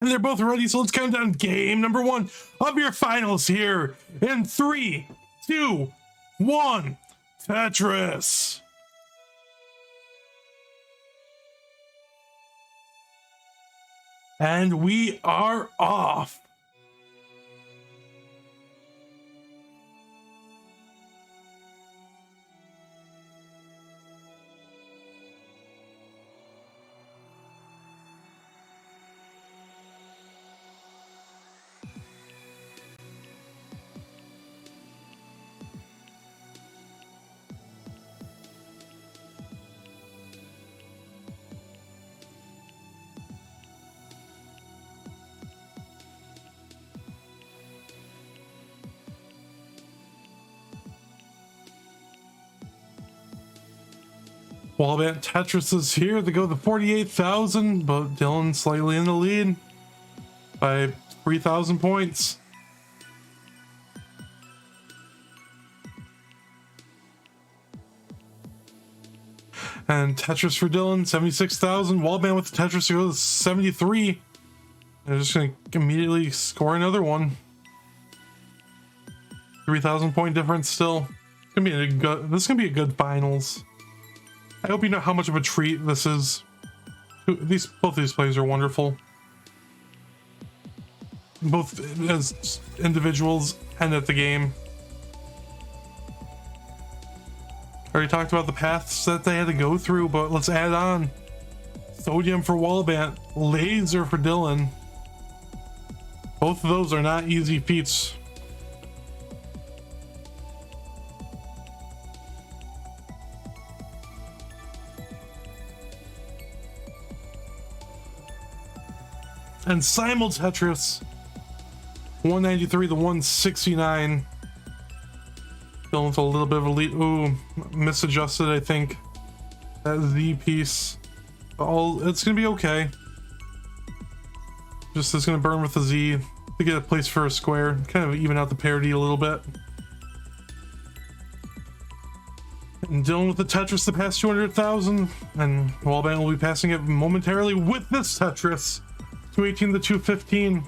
And they're both ready, so let's count down game number 1 of your finals here in 3, 2, 1, Tetris. And we are off. Wallbant Tetris is here to go to 48,000, but Dillan slightly in the lead by 3,000 points. And Tetris for Dillan, 76,000. Wallbant with the Tetris goes 73. They're just going to immediately score another one. 3,000 point difference still. It's gonna be a good, this is going to be a good finals. I hope you know how much of a treat this is. Both these players are wonderful. Both as individuals and at the game. Already talked about the paths that they had to go through, but let's add on. Sodium for Wallbant, Laser for Dillan. Both of those are not easy feats. And Simul Tetris, 193 to 169. Still with a little bit of a lead. Ooh, misadjusted, I think. That Z piece. It's gonna be okay. Just it's gonna burn with the Z to get a place for a square. Kind of even out the parity a little bit. And Dillan with the Tetris to pass 200,000. And Wallbant will be passing it momentarily with this Tetris. 218 to 215.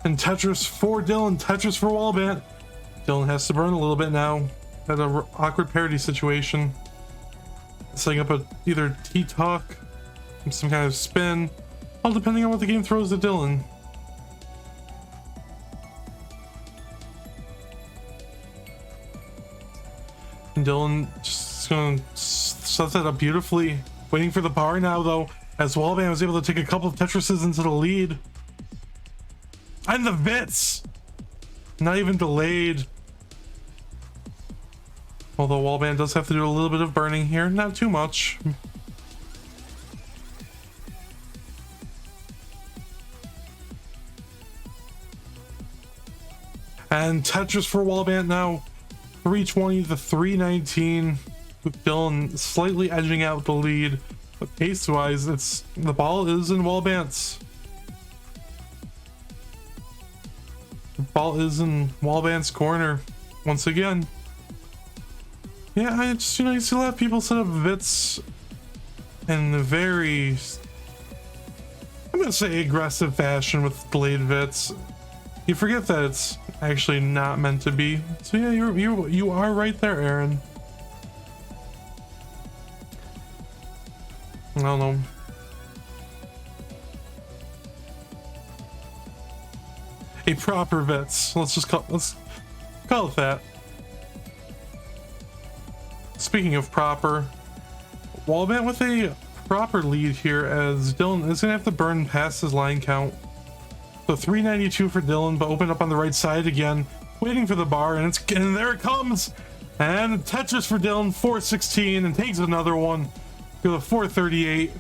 And Tetris for Dillan, Tetris for Wallbant. Dillan has to burn a little bit now. At an awkward parity situation. Setting up a either T-tuck, some kind of spin, all depending on what the game throws at Dillan. And Dillan just gonna set that up beautifully. Waiting for the bar now though, as Wallbant was able to take a couple of Tetrises into the lead. And the Vits! Not even delayed. Although Wallbant does have to do a little bit of burning here, not too much. And Tetris for Wallbant now. 320 to 319, with Dillan slightly edging out the lead, but pace-wise, the ball is in Wallbant's. The ball is in Wallbant's corner once again. Yeah, I just you see a lot of people set up Vits in a very, I'm gonna say, aggressive fashion with delayed Vits. You forget that it's actually not meant to be. So yeah, you are right there, Aaron. I don't know. A proper Vits. Let's call it that. Speaking of proper, Wallbant with a proper lead here, as Dillan is gonna have to burn past his line count. So 392 for Dillan, but open up on the right side again, waiting for the bar, and there it comes. And Tetris for Dillan, 416, and takes another one. Go to 438.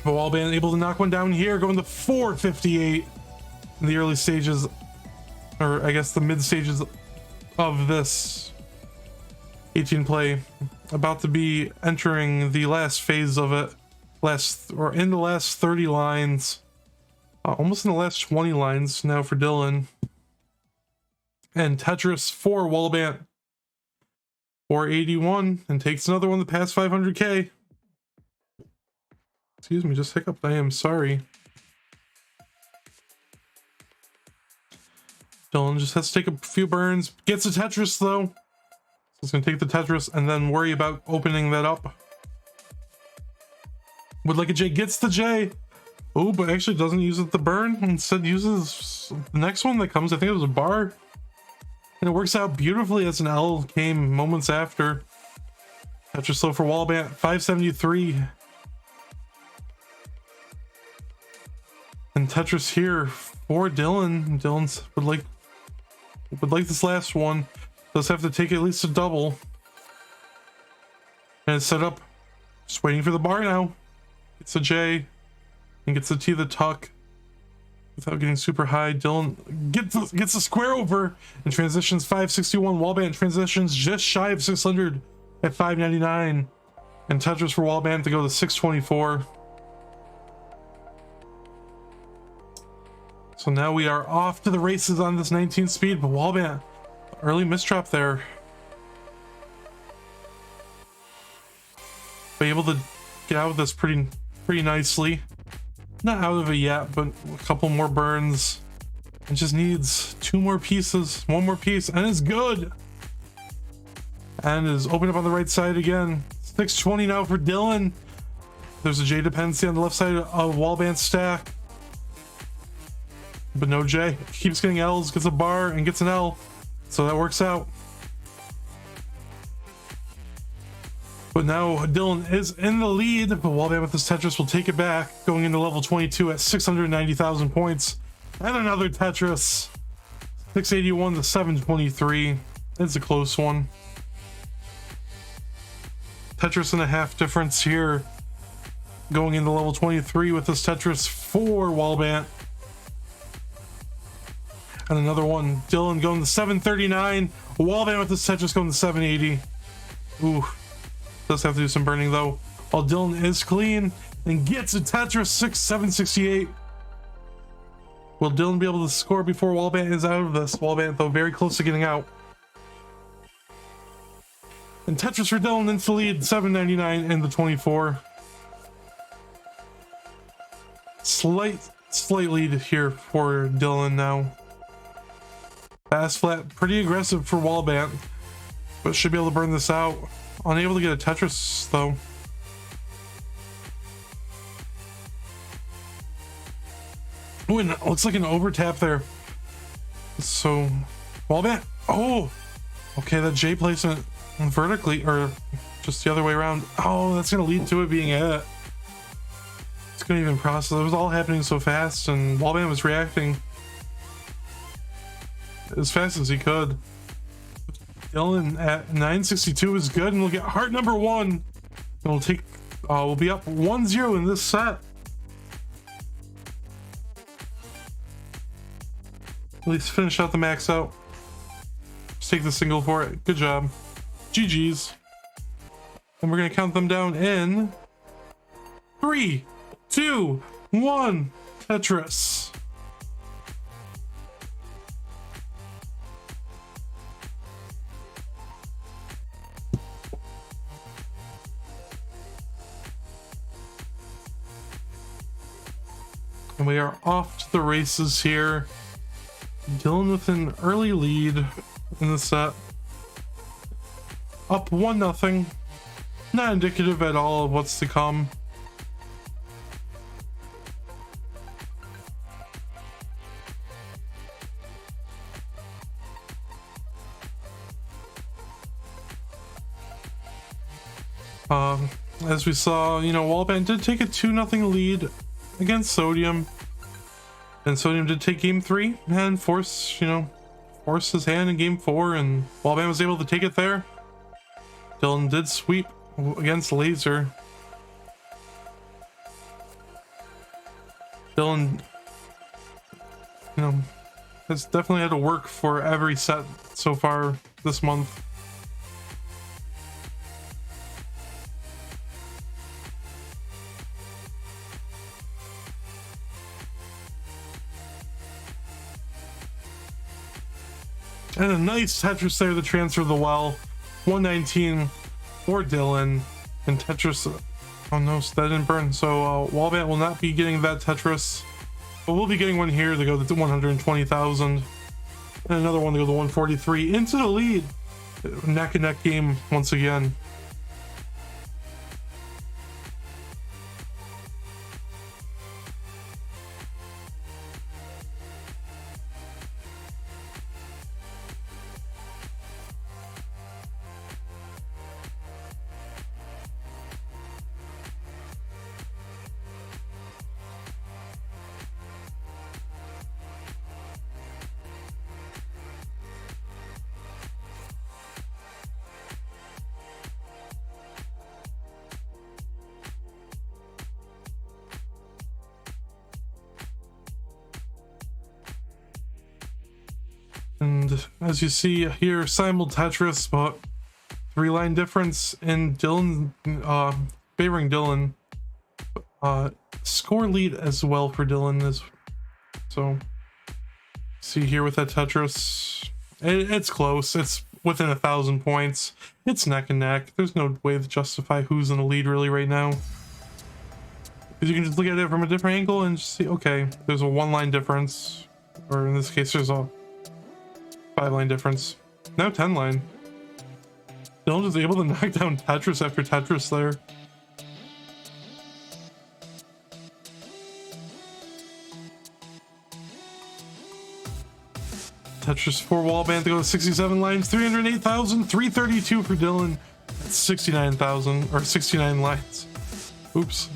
But Wallbant able to knock one down here, going to 458 in the early stages, or I guess the mid stages of this 18 play. About to be entering the last phase of it, in the last 30 lines. Almost in the last 20 lines now for Dillan. And Tetris for Wallbant. 481 and takes another one to pass 500k. Excuse me, just hiccuped. I am sorry. Dylan just has to take a few burns. Gets a Tetris though. So he's gonna take the Tetris and then worry about opening that up. Would like a J, gets the J. Oh, but actually doesn't use it to burn. Instead uses the next one that comes. I think it was a bar. And it works out beautifully as an L came moments after. Tetris slow for Wallbant, 573. And Tetris here for Dylan. Dylan's would like this last one. Does have to take at least a double. And it's set up. Just waiting for the bar now. Gets a J. And gets the T the tuck. Without getting super high. Dylan gets the square over. And transitions 561. Wallbant transitions just shy of 600 at 599. And Tetris for Wallbant to go to 624. So now we are off to the races on this 19 speed, but Wallbant, early misdrop there. Be able to get out of this pretty nicely. Not out of it yet, but a couple more burns. It just needs two more pieces, one more piece, and it's good. And is open up on the right side again. 620 now for Dylan. There's a J dependency on the left side of Wallbant's stack. But no J. Keeps getting L's, gets a bar, and gets an L. So that works out. But now Dylan is in the lead, but Wallbant with his Tetris will take it back, going into level 22 at 690,000 points. And another Tetris. 681 to 723. It's a close one. Tetris and a half difference here. Going into level 23 with this Tetris for Wallbant. And another one, Dylan going to 739. Wallbant with this Tetris going to 780. Ooh, does have to do some burning though. While Dylan is clean and gets a Tetris 768. Will Dylan be able to score before Wallbant is out of this? Wallbant though very close to getting out. And Tetris for Dylan into the lead, 799 and the 24. Slight lead here for Dylan now. Fast flat, pretty aggressive for Wallbant, but should be able to burn this out. Unable to get a Tetris though. Ooh, and it looks like an overtap there. So Wallbant, oh, okay, that J placement vertically, or just the other way around. Oh, that's gonna lead to it being it. It's gonna even process. It was all happening so fast, and Wallbant was reacting as fast as he could. Dylan at 962 is good, and we'll get heart number 1. And we'll take we'll be up 1-0 in this set. At least finish out the max out. Just take the single for it. Good job. GG's. And we're gonna count them down in 3, 2, 1. Tetris. And we are off to the races here. Dylan with an early lead in the set. Up 1-0. Not indicative at all of what's to come. As we saw, Wallbant did take a 2-0 lead against Sodium, and Sodium did take game 3 and force his hand in game 4, and Wallbant was able to take it there. Dylan did sweep against Laser. Dylan, has definitely had to work for every set so far this month. And a nice Tetris there to transfer the well. 119 for Dylan. And Tetris, oh no, so that didn't burn. So Wallbant will not be getting that Tetris, but we'll be getting one here to go to 120,000. And another one to go to 143 into the lead. Neck and neck game once again. And as you see here, simul Tetris, but 3-line difference in Dylan, favoring Dylan. Score lead as well for Dylan is so. See here with that Tetris, it's close. It's within 1,000 points. It's neck and neck. There's no way to justify who's in the lead really right now, because you can just look at it from a different angle and just see, okay, there's a 1-line difference, or in this case, there's a 5-line difference. Now 10-line. Dylan is able to knock down Tetris after Tetris there. Tetris 4 Wallbant to go to 67 lines, 308,000, 332 for Dylan. That's 69,000 or 69 lines. Oops.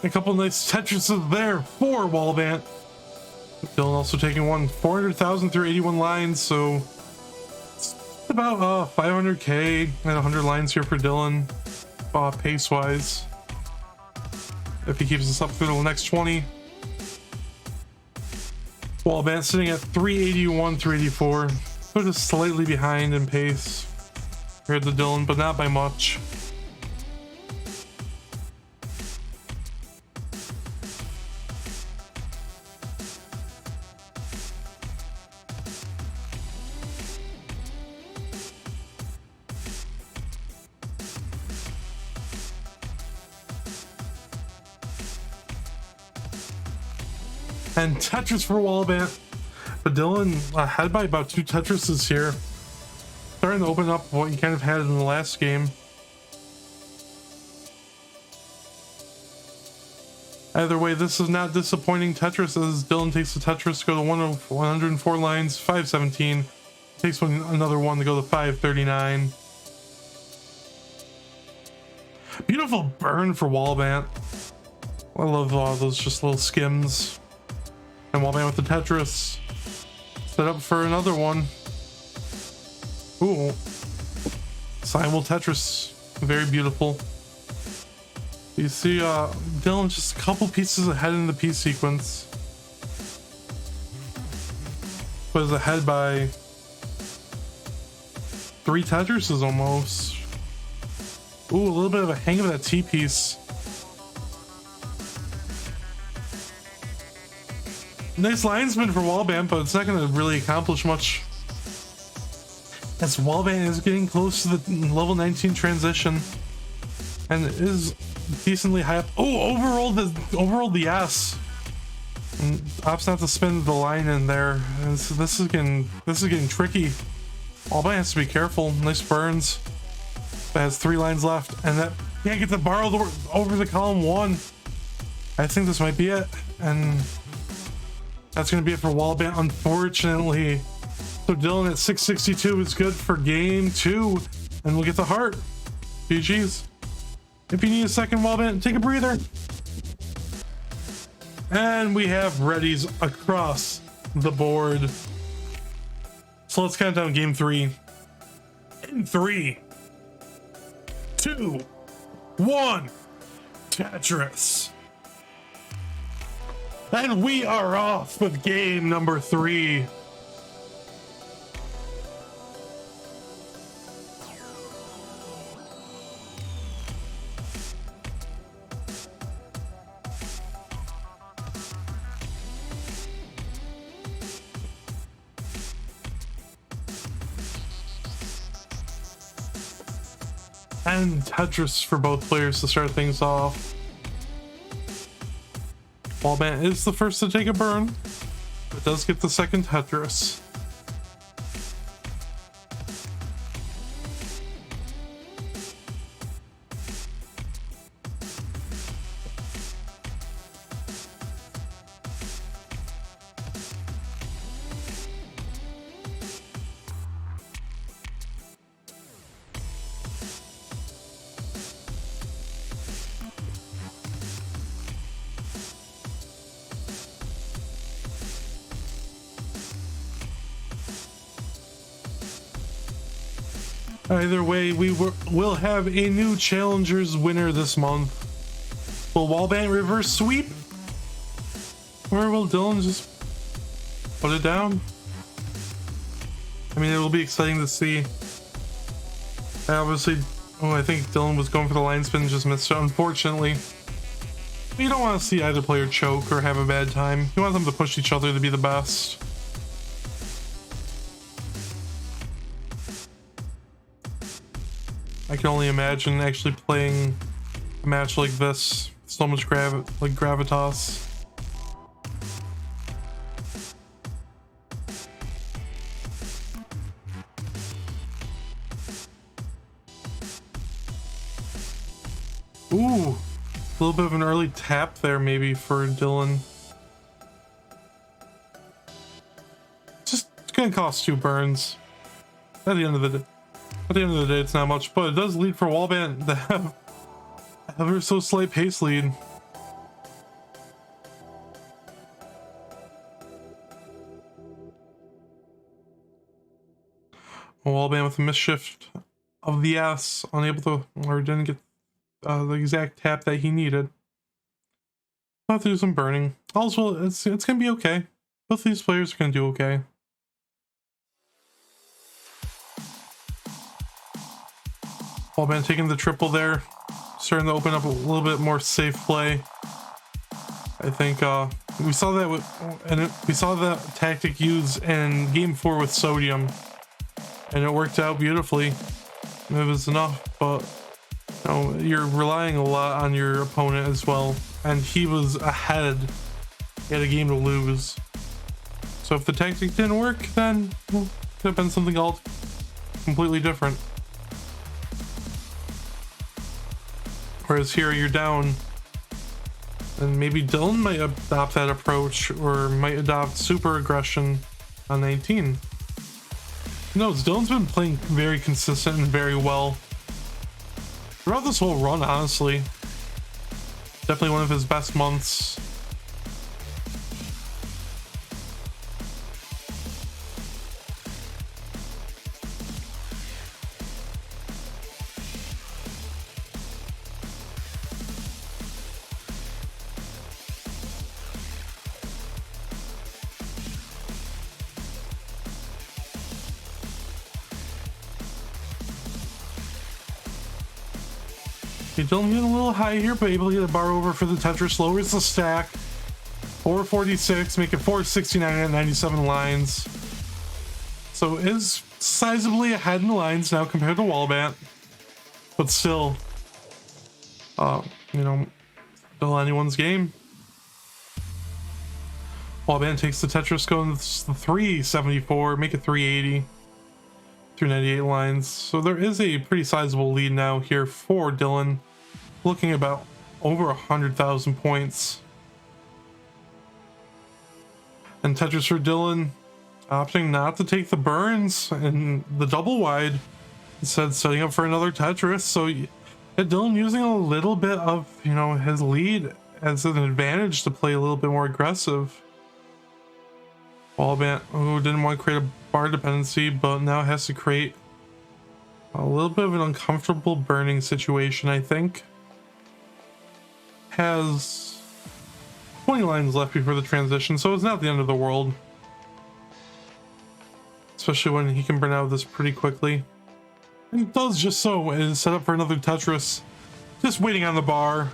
A couple nice Tetrises there for Wallbant. Dylan also taking one, 400,000 through 81 lines, so it's about 500k and 100 lines here for Dylan, pace-wise. If he keeps this up through the next 20. Wallbant sitting at 381, 384, so just slightly behind in pace compared to Dylan, but not by much. And Tetris for Wallbant, but Dylan ahead by about 2 Tetrises here, starting to open up what you kind of had in the last game. Either way, this is not disappointing Tetris, as Dylan takes the Tetris to go to 104 lines, 517, takes another one to go to 539. Beautiful burn for Wallbant. I love all those just little skims. And Wallbant with the Tetris, set up for another one. Ooh, simul Tetris, very beautiful. You see Dylan just a couple pieces ahead in the piece sequence, but is ahead by 3 Tetrises almost. Ooh, a little bit of a hang of that T piece. Nice linesman for Wallbant, but it's not going to really accomplish much, as Wallbant is getting close to the level 19 transition and is decently high up. Oh, overrolled the S. And opts not to spin the line in there. And so this is getting tricky. Wallbant has to be careful. Nice burns. But has 3 lines left, and that can't get to borrow over the column 1. I think this might be it, and that's going to be it for Wallbant, unfortunately. So Dylan at 662 is good for game 2, and we'll get the heart. GG's. If you need a second, Wallbant, take a breather. And we have readies across the board. So let's count down game 3. In 3, 2, 1, Tetris. And we are off with game number 3. And Tetris for both players to start things off. Wallbant is the first to take a burn, but does get the second Tetris. Either way, will have a new challengers winner this month. Will Wallbant reverse sweep? Or will Dillan just put it down? I mean, it will be exciting to see. Obviously, I think Dillan was going for the line spin and just missed it, unfortunately. But you don't want to see either player choke or have a bad time. You want them to push each other to be the best. I can only imagine actually playing a match like this. So much gravitas. Ooh, a little bit of an early tap there maybe for Dillan. Just it's gonna cost 2 burns. At the end of the day, it's not much, but it does lead for Wallbant to have ever so slight pace lead. Wallbant with a misshift of the S, unable to, or didn't get the exact tap that he needed. I'll have to do some burning. Also, it's gonna be okay. Both these players are gonna do okay. Wallbant taking the triple there, starting to open up a little bit more safe play. I think we saw that we saw that tactic used in game 4 with Sodium, and it worked out beautifully. It was enough, but you know, you're relying a lot on your opponent as well, and he was ahead. He had a game to lose, so if the tactic didn't work, then it could have been something else completely different. Whereas here you're down, and maybe Dillan might adopt that approach, or might adopt super aggression on 19. No, Dillan's been playing very consistent and very well throughout this whole run, honestly. Definitely one of his best months. Dillan getting a little high here, but able to get a bar over for the Tetris. Lowers the stack. 446, make it 469 at 97 lines. So is sizably ahead in the lines now compared to Wallbant. But still, you know, still anyone's game. Wallbant takes the Tetris, going to 374, make it 380. 398 lines. So there is a pretty sizable lead now here for Dillan. Looking about over 100,000 points. And Tetris for Dillan opting not to take the burns and the double wide, instead setting up for another Tetris. So Dillan using a little bit of, you know, his lead as an advantage to play a little bit more aggressive. Wallbant, who didn't want to create a bar dependency, but now has to create a little bit of an uncomfortable burning situation, I think. Has 20 lines left before the transition, so it's not the end of the world. Especially when he can burn out of this pretty quickly. And it does just so, and is set up for another Tetris. Just waiting on the bar.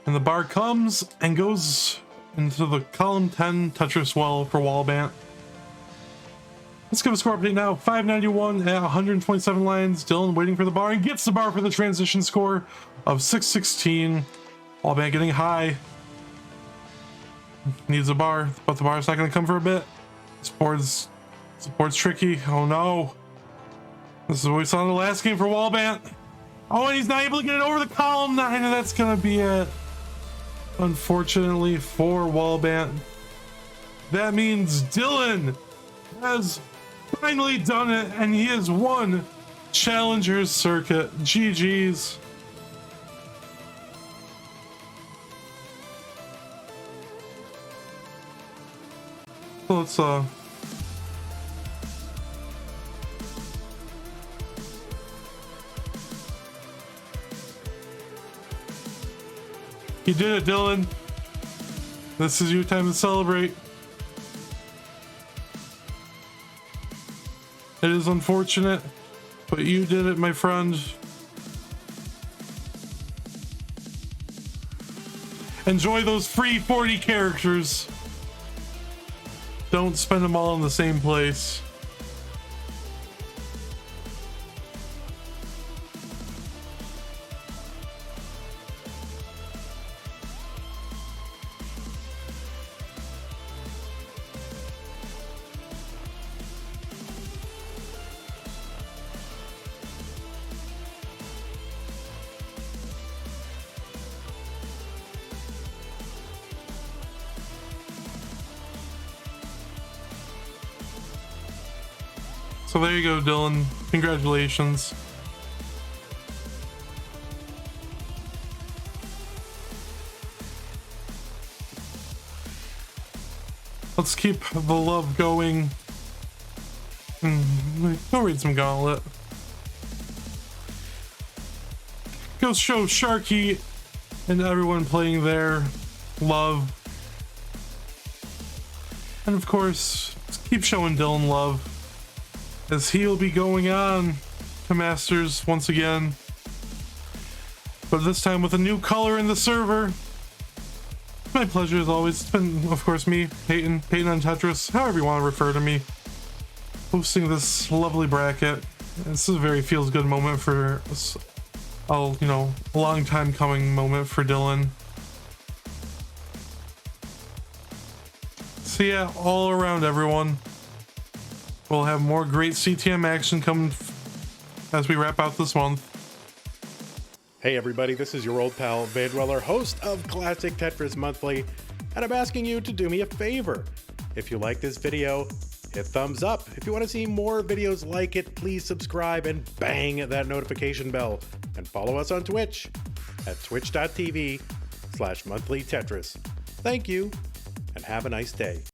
And the bar comes and goes into the column 10 Tetris well for Wallbant. Let's give a score update now. 591 at 127 lines. Dillan waiting for the bar and gets the bar for the transition score of 616. Wallbant getting high. Needs a bar, but the bar's not going to come for a bit. This board's tricky. Oh no. This is what we saw in the last game for Wallbant. Oh, and he's not able to get it over the column 9, and that's going to be it. Unfortunately for Wallbant. That means Dillan has finally done it, and he has won Challengers Circuit. GG's. Let's you did it, Dillan. This is your time to celebrate. It is unfortunate, but you did it, my friend. Enjoy those free 40 characters. Don't spend them all in the same place. So there you go, Dillan. Congratulations. Let's keep the love going. Go read some Gauntlet. Go show Sharky and everyone playing there love. And of course, keep showing Dillan love, as he'll be going on to Masters once again, but this time with a new color in the server. My pleasure as always. It's been, of course, me, Peyton on Tetris, however you want to refer to me, hosting this lovely bracket. This is a very feels good moment for a long time coming moment for Dillan. So yeah, all around everyone. We'll have more great CTM action coming as we wrap out this month. Hey everybody, this is your old pal Vandweller, host of Classic Tetris Monthly, and I'm asking you to do me a favor. If you like this video, hit thumbs up. If you want to see more videos like it, please subscribe and bang that notification bell. And follow us on Twitch at twitch.tv/monthlytetris. Thank you, and have a nice day.